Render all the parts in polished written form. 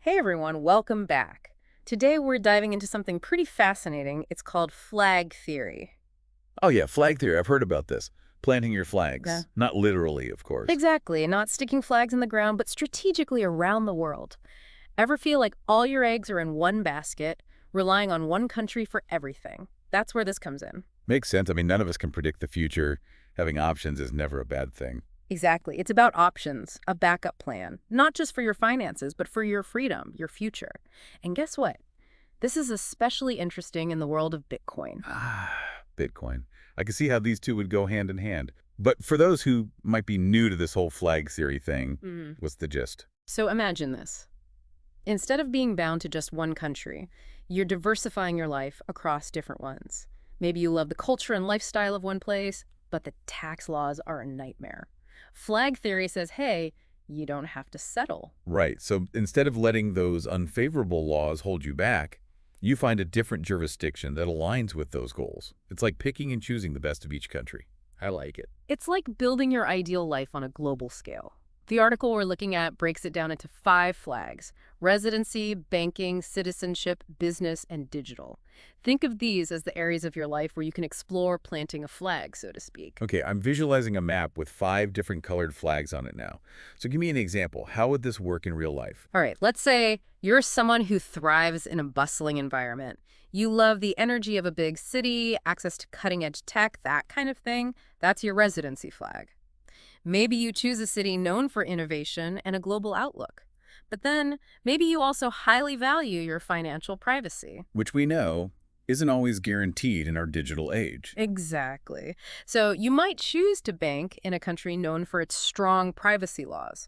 Hey everyone, welcome back. Today we're diving into something pretty fascinating. It's called flag theory. Oh yeah, flag theory. I've heard about this. Planting your Yeah. flags. Not literally, of course. Exactly, not sticking flags in the ground, but strategically around the world. Ever feel like all your eggs are in one basket, relying on one country for everything? That's where this comes in. Makes sense. I mean, none of us can predict the future. Having options is never a bad thing. Exactly. It's about options, a backup plan, not just for your finances, but for your freedom, your future. And guess what? This is especially interesting in the world of Bitcoin. Bitcoin. I can see how these two would go hand in hand. But for those who might be new to this whole flag theory thing, what's the gist? So imagine this. Instead of being bound to just one country, you're diversifying your life across different ones. Maybe you love the culture and lifestyle of one place, but the tax laws are a nightmare. Flag theory says, hey, you don't have to settle. Right. So instead of letting those unfavorable laws hold you back, you find a different jurisdiction that aligns with those goals. It's like picking and choosing the best of each country. I like it. It's like building your ideal life on a global scale. The article we're looking at breaks it down into 5 flags: residency, banking, citizenship, business, and digital. Think of these as the areas of your life where you can explore planting a flag, so to speak. Okay, I'm visualizing a map with 5 different colored flags on it now. So give me an example. How would this work in real life? All right, let's say you're someone who thrives in a bustling environment. You love the energy of a big city, access to cutting-edge tech, that kind of thing. That's your residency flag. Maybe you choose a city known for innovation and a global outlook. But then, maybe you also highly value your financial privacy. Which we know isn't always guaranteed in our digital age. Exactly. So you might choose to bank in a country known for its strong privacy laws.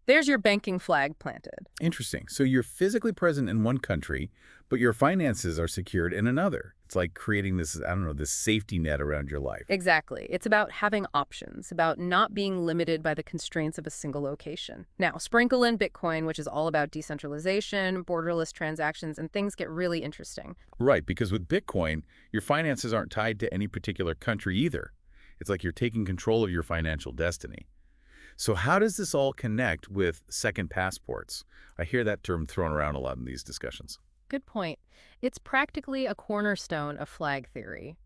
There's your banking flag planted. Interesting. So you're physically present in one country, but your finances are secured in another. It's like creating this, I don't know, this safety net around your life. Exactly. It's about having options, about not being limited by the constraints of a single location. Now, sprinkle in Bitcoin, which is all about decentralization, borderless transactions, and things get really interesting. Right, because with Bitcoin, your finances aren't tied to any particular country either. It's like you're taking control of your financial destiny. So how does this all connect with second passports? I hear that term thrown around a lot in these discussions. Good point. It's practically a cornerstone of flag theory.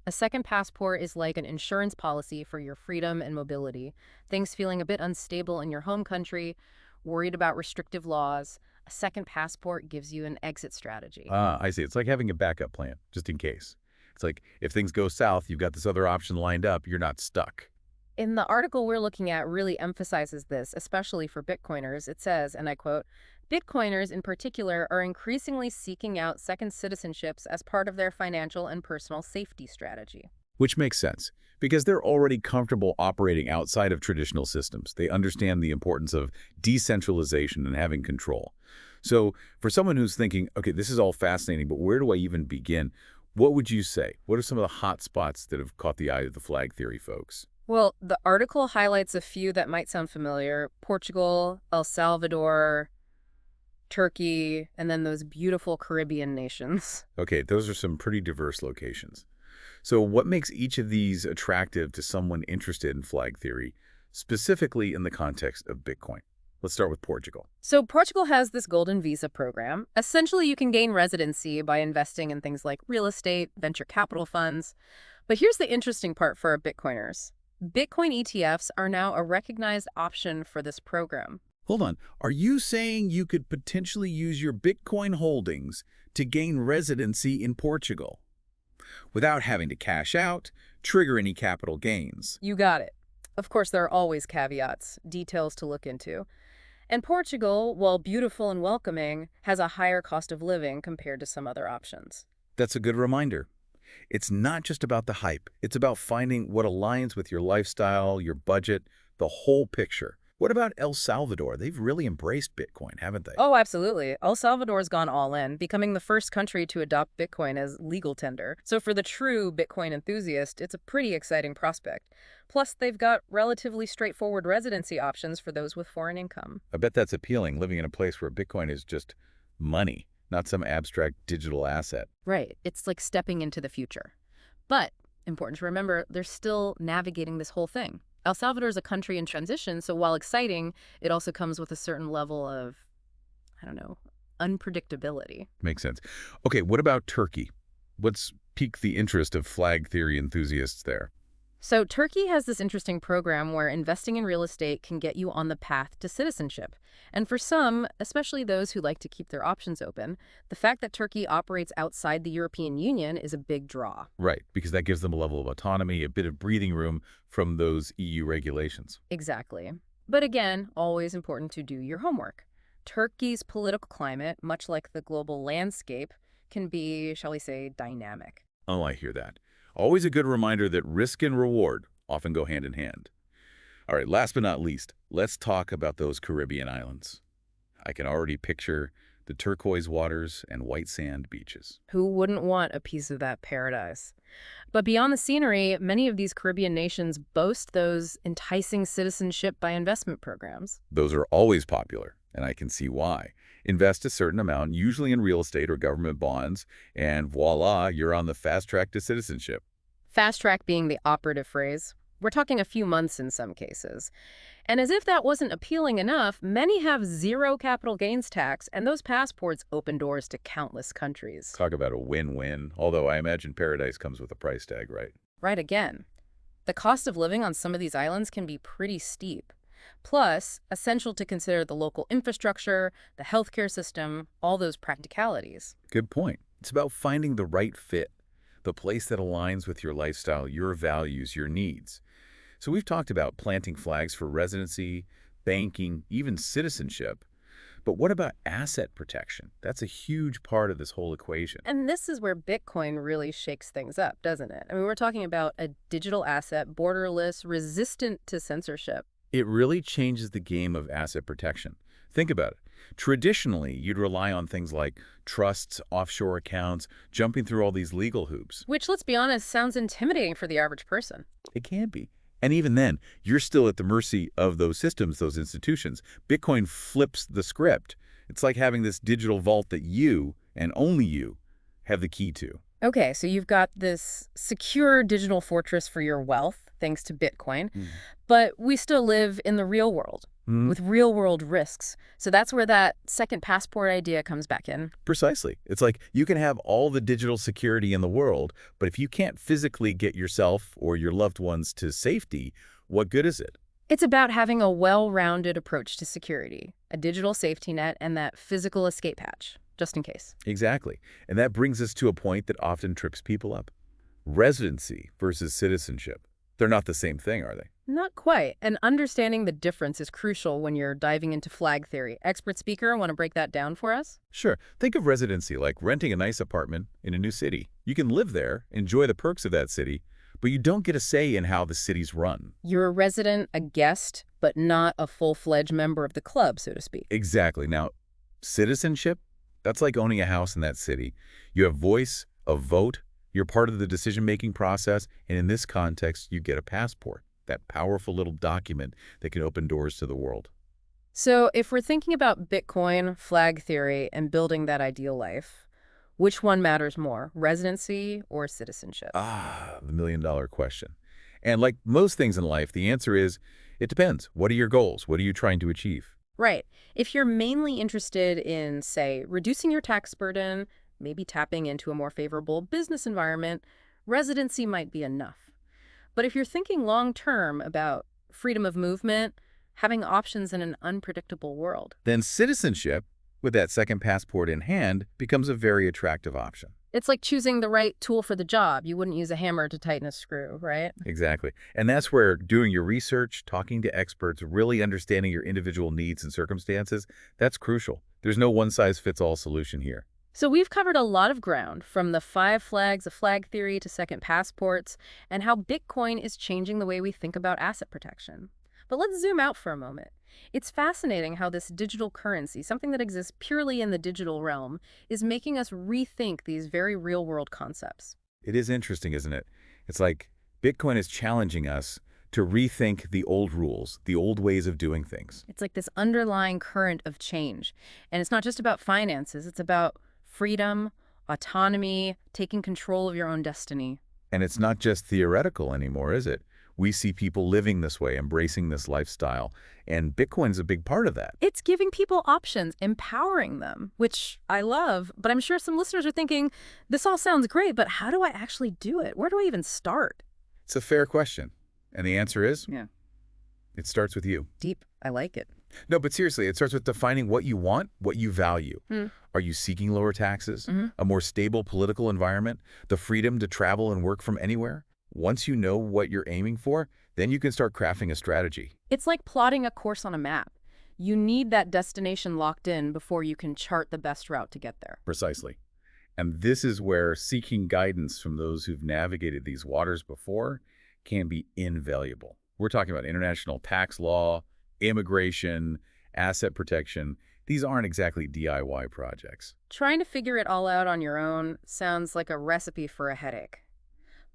A second passport is like an insurance policy for your freedom and mobility. Things feeling a bit unstable in your home country, worried about restrictive laws. A second passport gives you an exit strategy. Ah, I see. It's like having a backup plan, just in case. It's like if things go south, you've got this other option lined up, you're not stuck. In the article we're looking at really emphasizes this, especially for Bitcoiners. It says, and I quote, Bitcoiners in particular are increasingly seeking out second citizenships as part of their financial and personal safety strategy. Which makes sense, because they're already comfortable operating outside of traditional systems. They understand the importance of decentralization and having control. So for someone who's thinking, okay, this is all fascinating, but where do I even begin? What would you say? What are some of the hot spots that have caught the eye of the flag theory folks? Well, the article highlights a few that might sound familiar: Portugal, El Salvador, Turkey, and then those beautiful Caribbean nations. Okay, those are some pretty diverse locations. So what makes each of these attractive to someone interested in flag theory, specifically in the context of Bitcoin? Let's start with Portugal. So Portugal has this golden visa program. Essentially, you can gain residency by investing in things like real estate, venture capital funds. But here's the interesting part for our Bitcoiners. Bitcoin ETFs are now a recognized option for this program. Hold on. Are you saying you could potentially use your Bitcoin holdings to gain residency in Portugal without having to cash out, trigger any capital gains? You got it. Of course, there are always caveats, details to look into. And Portugal, while beautiful and welcoming, has a higher cost of living compared to some other options. That's a good reminder. It's not just about the hype. It's about finding what aligns with your lifestyle, your budget, the whole picture. What about El Salvador? They've really embraced Bitcoin, haven't they? Oh, absolutely. El Salvador's gone all in, becoming the first country to adopt Bitcoin as legal tender. So for the true Bitcoin enthusiast, it's a pretty exciting prospect. Plus, they've got relatively straightforward residency options for those with foreign income. I bet that's appealing, living in a place where Bitcoin is just money, not some abstract digital asset. Right. It's like stepping into the future. But, important to remember, they're still navigating this whole thing. El Salvador is a country in transition, so while exciting, it also comes with a certain level of, I don't know, unpredictability. Makes sense. Okay, what about Turkey? What's piqued the interest of flag theory enthusiasts there? So, Turkey has this interesting program where investing in real estate can get you on the path to citizenship. And for some, especially those who like to keep their options open, the fact that Turkey operates outside the European Union is a big draw. Right, because that gives them a level of autonomy, a bit of breathing room from those EU regulations. Exactly. But again, always important to do your homework. Turkey's political climate, much like the global landscape, can be, shall we say, dynamic. Oh, I hear that. Always a good reminder that risk and reward often go hand in hand. All right, last but not least, let's talk about those Caribbean islands. I can already picture the turquoise waters and white sand beaches. Who wouldn't want a piece of that paradise? But beyond the scenery, many of these Caribbean nations boast those enticing citizenship by investment programs. Those are always popular, and I can see why. Invest a certain amount, usually in real estate or government bonds, and voila, you're on the fast track to citizenship. Fast track being the operative phrase. We're talking a few months in some cases. And as if that wasn't appealing enough, many have zero capital gains tax, and those passports open doors to countless countries. Talk about a win-win, although I imagine paradise comes with a price tag, right? Right again. The cost of living on some of these islands can be pretty steep. Plus, essential to consider the local infrastructure, the healthcare system, all those practicalities. Good point. It's about finding the right fit, the place that aligns with your lifestyle, your values, your needs. So we've talked about planting flags for residency, banking, even citizenship. But what about asset protection? That's a huge part of this whole equation. And this is where Bitcoin really shakes things up, doesn't it? I mean, we're talking about a digital asset, borderless, resistant to censorship. It really changes the game of asset protection. Think about it. Traditionally, you'd rely on things like trusts, offshore accounts, jumping through all these legal hoops. Which, let's be honest, sounds intimidating for the average person. It can be. And even then, you're still at the mercy of those systems, those institutions. Bitcoin flips the script. It's like having this digital vault that you, and only you, have the key to. Okay, so you've got this secure digital fortress for your wealth, thanks to Bitcoin, but we still live in the real world with real world risks. So that's where that second passport idea comes back in. Precisely. It's like you can have all the digital security in the world, but if you can't physically get yourself or your loved ones to safety, what good is it? It's about having a well-rounded approach to security, a digital safety net, and that physical escape hatch, just in case. Exactly. And that brings us to a point that often trips people up. Residency versus citizenship. They're not the same thing, are they? Not quite. And understanding the difference is crucial when you're diving into flag theory. Expert speaker, want to break that down for us? Sure. Think of residency like renting a nice apartment in a new city. You can live there, enjoy the perks of that city, but you don't get a say in how the city's run. You're a resident, a guest, but not a full-fledged member of the club, so to speak. Exactly. Now, citizenship, that's like owning a house in that city. You have voice, a vote, you're part of the decision-making process, and in this context, you get a passport, that powerful little document that can open doors to the world. So if we're thinking about Bitcoin, flag theory, and building that ideal life, which one matters more, residency or citizenship? Ah, the million-dollar question. And like most things in life, the answer is, it depends. What are your goals? What are you trying to achieve? Right. If you're mainly interested in, say, reducing your tax burden, maybe tapping into a more favorable business environment, residency might be enough. But if you're thinking long-term about freedom of movement, having options in an unpredictable world, Then citizenship, with that second passport in hand, becomes a very attractive option. it's like choosing the right tool for the job. You wouldn't use a hammer to tighten a screw, right? Exactly. And that's where doing your research, talking to experts, really understanding your individual needs and circumstances, that's crucial. There's no one-size-fits-all solution here. So we've covered a lot of ground, from the 5 flags of flag theory to second passports, and how Bitcoin is changing the way we think about asset protection. But let's zoom out for a moment. It's fascinating how this digital currency, something that exists purely in the digital realm, is making us rethink these very real-world concepts. It is interesting, isn't it? It's like Bitcoin is challenging us to rethink the old rules, the old ways of doing things. It's like this underlying current of change. And it's not just about finances, it's about freedom, autonomy, taking control of your own destiny. And it's not just theoretical anymore, is it? We see people living this way, embracing this lifestyle, and Bitcoin's a big part of that. It's giving people options, empowering them, which I love. But I'm sure some listeners are thinking, this all sounds great, but how do I actually do it? Where do I even start? It's a fair question. And the answer is, Yeah. it starts with you. Deep. I like it. No, but seriously, it starts with defining what you want, what you value. Hmm. Are you seeking lower taxes, Mhm. a more stable political environment, the freedom to travel and work from anywhere? Once you know what you're aiming for, then you can start crafting a strategy. It's like plotting a course on a map. You need that destination locked in before you can chart the best route to get there. Precisely. And this is where seeking guidance from those who've navigated these waters before can be invaluable. We're talking about international tax law, immigration, asset protection. These aren't exactly DIY projects. Trying to figure it all out on your own sounds like a recipe for a headache.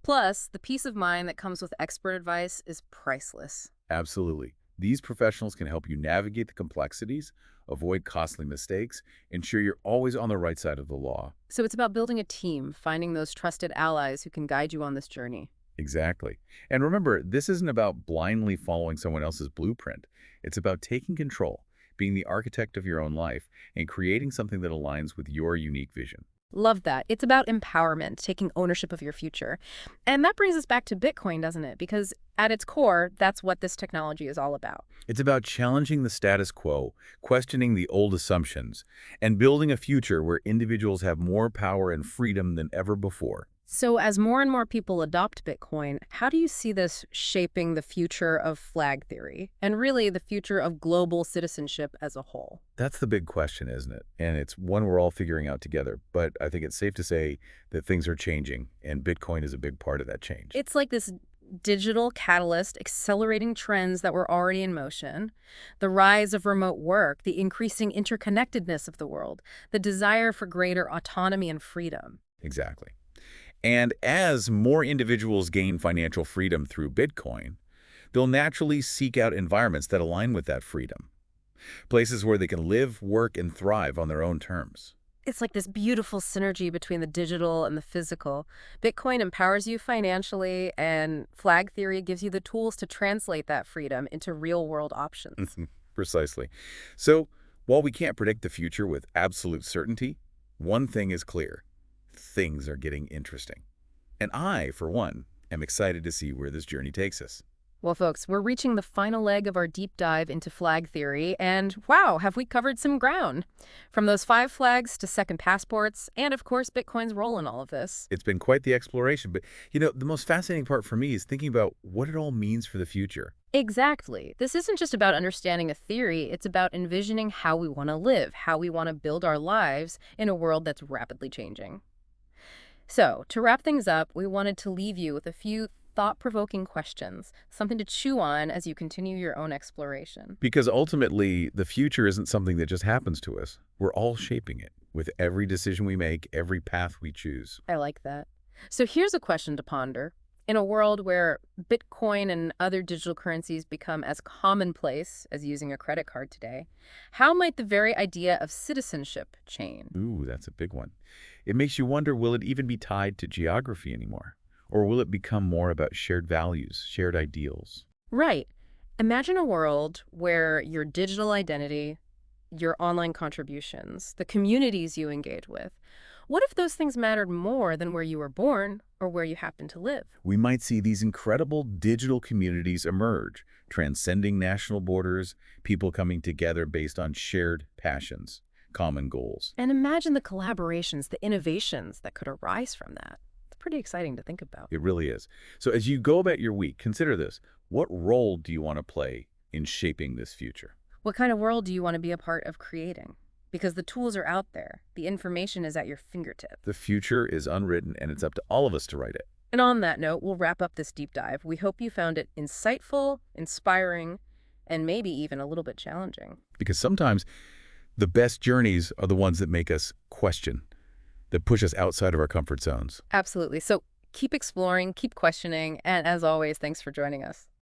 Plus, the peace of mind that comes with expert advice is priceless. Absolutely. These professionals can help you navigate the complexities, avoid costly mistakes, ensure you're always on the right side of the law. So it's about building a team, finding those trusted allies who can guide you on this journey. Exactly. And remember, this isn't about blindly following someone else's blueprint. It's about taking control, being the architect of your own life, and creating something that aligns with your unique vision. Love that. It's about empowerment, taking ownership of your future. And that brings us back to Bitcoin, doesn't it? Because at its core, that's what this technology is all about. It's about challenging the status quo, questioning the old assumptions, and building a future where individuals have more power and freedom than ever before. So as more and more people adopt Bitcoin, how do you see this shaping the future of flag theory and really the future of global citizenship as a whole? That's the big question, isn't it? And it's one we're all figuring out together. But I think it's safe to say that things are changing, and Bitcoin is a big part of that change. It's like this digital catalyst accelerating trends that were already in motion, the rise of remote work, the increasing interconnectedness of the world, the desire for greater autonomy and freedom. Exactly. And as more individuals gain financial freedom through Bitcoin, they'll naturally seek out environments that align with that freedom. Places where they can live, work, and thrive on their own terms. It's like this beautiful synergy between the digital and the physical. Bitcoin empowers you financially, and flag theory gives you the tools to translate that freedom into real-world options. Precisely. So, while we can't predict the future with absolute certainty, one thing is clear. Things are getting interesting. And I, for one, am excited to see where this journey takes us. Well, folks, we're reaching the final leg of our deep dive into flag theory, and wow, have we covered some ground. From those 5 flags to second passports, and of course, Bitcoin's role in all of this. It's been quite the exploration, but the most fascinating part for me is thinking about what it all means for the future. Exactly. This isn't just about understanding a theory, it's about envisioning how we want to live, how we want to build our lives in a world that's rapidly changing. So, to wrap things up, we wanted to leave you with a few thought-provoking questions, something to chew on as you continue your own exploration. Because ultimately, the future isn't something that just happens to us. We're all shaping it with every decision we make, every path we choose. I like that. So here's a question to ponder. In a world where Bitcoin and other digital currencies become as commonplace as using a credit card today, how might the very idea of citizenship change? Ooh, that's a big one. It makes you wonder, will it even be tied to geography anymore? Or will it become more about shared values, shared ideals? Right. Imagine a world where your digital identity, your online contributions, the communities you engage with, what if those things mattered more than where you were born or where you happen to live? We might see these incredible digital communities emerge, transcending national borders, people coming together based on shared passions, common goals. And imagine the collaborations, the innovations that could arise from that. It's pretty exciting to think about. It really is. So as you go about your week, consider this. What role do you want to play in shaping this future? What kind of world do you want to be a part of creating? Because the tools are out there. The information is at your fingertips. The future is unwritten, and it's up to all of us to write it. And on that note, we'll wrap up this deep dive. We hope you found it insightful, inspiring, and maybe even a little bit challenging. Because sometimes the best journeys are the ones that make us question, that push us outside of our comfort zones. Absolutely. So keep exploring, keep questioning, and as always, thanks for joining us.